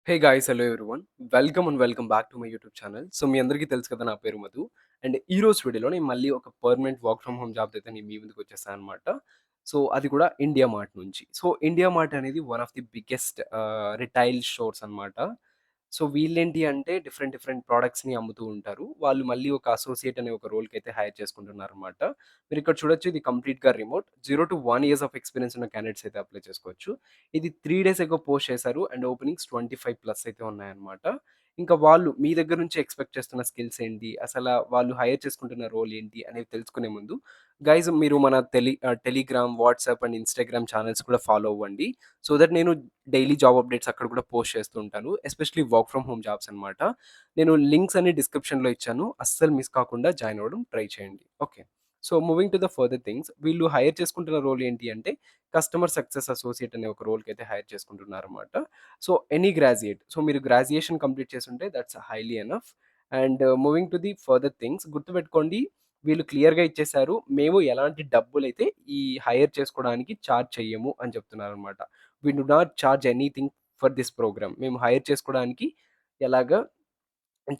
Hey guys! Hello everyone. Welcome and welcome back to my YouTube channel. So, మీ అందరికీ తెలుసు కదా! నా పేరు మధు. అండ్ ఈరోజు వీడియోలో నేను మళ్ళీ ఒక పర్మనెంట్ వర్క్ ఫ్రమ్ హోమ్ జాబ్‌తో నేను మీ ముందుకొచ్చేసాననమాట. సో, అది కూడా ఇండియా మార్ట్ నుంచి. సో, ఇండియా మార్ట్ అనేది one of the biggest retail stores అనమాట. సో, వీళ్ళేంటి అంటే డిఫరెంట్ డిఫరెంట్ ప్రొడక్ట్స్‌ని అమ్ముతూ ఉంటారు. వాళ్ళు మళ్ళీ ఒక అసోసియేట్ అనే ఒక రోల్‌కైతే హైర్ చేసుకుంటున్నారనమాట. మీరిక్కడ చూడొచ్చు ఇది కంప్లీట్‌గా రిమోట్. 0-1 ఇయర్స్ ఆఫ్ ఎక్స్‌పీరియన్స్ ఉన్న క్యాండిడేట్స్ అయితే అప్లై చేసుకోవచ్చు. ఇది 3 డేస్ ఎగో పోస్ట్ చేశారు. అండ్ ఓపెనింగ్స్ 25 ప్లస్ అయితే ఉన్నాయన్నమాట. ఇంకా వాళ్ళు మీ దగ్గర నుంచి ఎక్స్‌పెక్ట్ చేస్తున్న స్కిల్స్ ఏంటి? వాళ్ళు హైర్ చేసుకుంటున్న రోల్ ఏంటి? అనేవి తెలుసుకునే ముందు గైస్ మీరు మన Telegram, WhatsApp and Instagram channels కూడా ఫాలో అవ్వండి. సో దట్ నేను డైలీ జాబ్ అప్డేట్స్ అక్కడ కూడా పోస్ట్ చేస్తూ ఉంటాను. Especially work from home jobs అన్నమాట. నేను లింక్స్ అన్ని డిస్క్రిప్షన్‌లో ఇచ్చాను. అస్సలు మిస్ కాకుండా జాయిన్ అవ్వడం ట్రై చేయండి. Okay. So moving to the further things వీళ్ళు హైర్ చేసుకుంటున్న రోల్ ఏంటి అంటే కస్టమర్ సక్సెస్ అసోసియేట్ అనే ఒక రోల్‌కి అయితే హైర్ చేసుకుంటున్నారన్నమాట. So, any graduate. సో, మీరు గ్రాడ్యుయేషన్ కంప్లీట్ చేసుంటే that's highly enough. And moving to the further things గుర్తుపెట్టుకోండి వీళ్ళు క్లియర్‌గా ఇచ్చేసారు. మేము ఎలాంటి డబ్బులైతే ఈ హైర్ చేసుకోవడానికి చార్జ్ చెయ్యము అని చెప్తున్నారన్నమాట. We do not charge anything for this programme. మేము హైర్ చేసుకోవడానికి ఎలాగా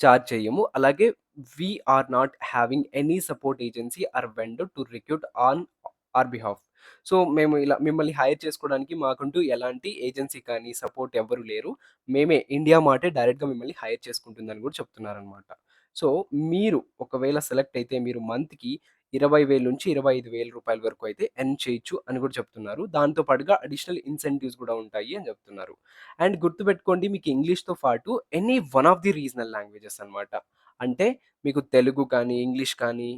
చార్జ్ చెయ్యము. అలాగే we are not having any support agency or vendor to recruit on our behalf. So, మేము ఇలా మిమ్మల్ని హైర్ చేసుకోవడానికి మాకంటూ ఎలాంటి ఏజెన్సీ కానీ, సపోర్ట్ ఎవ్వరు లేరు. మేమే ఇండియా మార్టే డైరెక్ట్‌గా మిమ్మల్ని హైర్ చేసుకుంటుందని కూడా చెప్తున్నారనమాట. సో, మీరు ఒకవేళ సెలెక్ట్ అయితే మీరు మంత్‌కి 20,000-25,000 రూపాయల వరకు అయితే ఎర్న్ చేయొచ్చు అని కూడా చెప్తున్నారు. దాంతో పాటుగా అడిషనల్ ఇన్సెంటివ్స్ కూడా ఉంటాయి అని చెప్తున్నారు. అండ్ గుర్తుపెట్టుకోండి మీకు ఇంగ్లీష్‌తో పాటు any one of the regional languages అన్నమాట. అంటే మీకు తెలుగు కానీ, ఇంగ్లీష్ కానీ,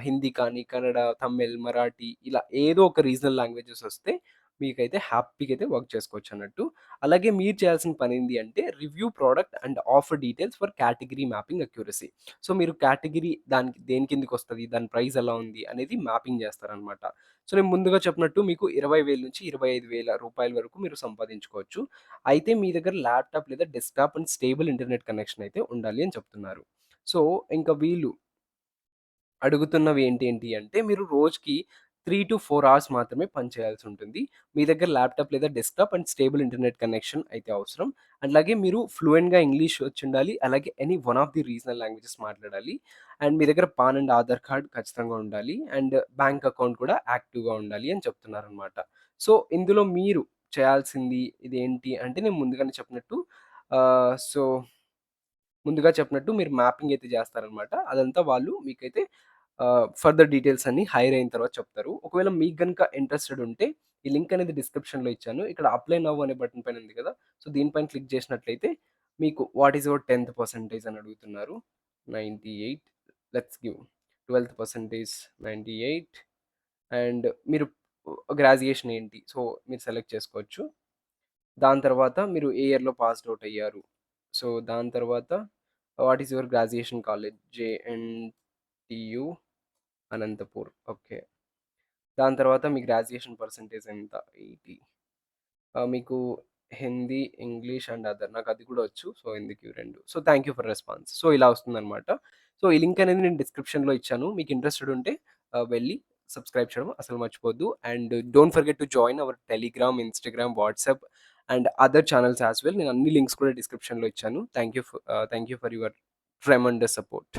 హిందీ కానీ, కన్నడ, తమిళ్, మరాఠీ ఇలా ఏదో ఒక రీజనల్ లాంగ్వేజెస్ వస్తే మీకైతే హ్యాపీగా అయితే వర్క్ చేసుకోవచ్చన్నట్టు. అలాగే మీరు చేయాల్సిన పనేంటి అంటే review product and offer details for category mapping accuracy. So, మీరు కేటగిరీ దానికి దేని కిందకొస్తది, దాని ప్రైస్ ఎలా ఉంది అనేది మ్యాపింగ్ చేస్తారనమాట. సో, నేను ముందుగా చెప్పినట్టు మీకు 20,000-25,000 రూపాయల వరకు మీరు సంపాదించుకోవచ్చు. అయితే మీ దగ్గర ల్యాప్‌టాప్ లేదా desktop and stable internet connection అయితే ఉండాలి అని చెప్తున్నారు. సో, ఇంక వీళ్ళు అడుగుతున్నవి ఏంటి అంటే మీరు రోజుకి 3-4 అవర్స్ మాత్రమే పని చేయాల్సుంటుంది. మీ దగ్గర ల్యాప్‌టాప్ లేదా desktop and stable internet connection అయితే అవసరం. అలాగే మీరు ఫ్లూయెంట్‌గా ఇంగ్లీష్ వచ్చుండాలి. అలాగే any one of the regional languages మాట్లాడాలి. అండ్ మీ దగ్గర పాన్ అండ్ ఆధార్ కార్డ్ ఖచ్చితంగా ఉండాలి. అండ్ బ్యాంక్ అకౌంట్ కూడా యాక్టివ్‌గా ఉండాలి అని చెప్తున్నారనమాట. సో, ఇందులో మీరు చేయాల్సింది ఇదేంటి అంటే నేను ముందుగానే చెప్పినట్టు సో ముందుగా చెప్పినట్టు మీరు మ్యాపింగ్ అయితే చేస్తారనమాట. అదంతా వాళ్ళు మీకైతే ఫర్దర్ డీటెయిల్స్ అన్నీ హైర్ అయిన తర్వాత చెప్తారు. ఒకవేళ మీకు గనుక ఇంట్రెస్టెడ్ ఉంటే ఈ లింక్ అనేది డిస్క్రిప్షన్‌లో ఇచ్చాను. ఇక్కడ అప్లై నౌ అనే బటన్ పైన ఉంది కదా! సో, దీనిపైన క్లిక్ చేసినట్లయితే మీకు వాట్ ఈస్ యువర్ 10థ్ పర్సెంటేజ్ అని అడుగుతున్నారు. 98 లెట్స్ గివ్ 12థ్ పర్సెంటేజ్ 98 అండ్ మీరు గ్రాడ్యుయేషన్ ఏంటి? సో, మీరు సెలెక్ట్ చేసుకోవచ్చు. దాని తర్వాత మీరు ఏ ఇయర్‌లో పాస్డ్ ఔట్ అయ్యారు. సో, దాని తర్వాత what is your graduation college? JNTU Anantapur. Okay. దాని తర్వాత మీ గ్రాడ్యుయేషన్ పర్సెంటేజ్ ఎంత? 80. మీకు హిందీ, ఇంగ్లీష్ అండ్ అదర్ నాకది కూడా వచ్చు. సో, ఎందుకు ఇవి 2. So, thank you for response. So, ఇలా వస్తుందనమాట. సో, ఈ లింక్ అనేది నేను డిస్క్రిప్షన్‌లో ఇచ్చాను. మీకు ఇంట్రెస్టెడ్ ఉంటే వెళ్లి సబ్స్క్రైబ్ చేయడం అసలు మర్చిపోవద్దు. And don't forget to join our Telegram, Instagram, WhatsApp and other channels as well. నేను అన్ని లింక్స్ కూడా డిస్క్రిప్షన్‌లో ఇచ్చాను. Thank you for your tremendous support.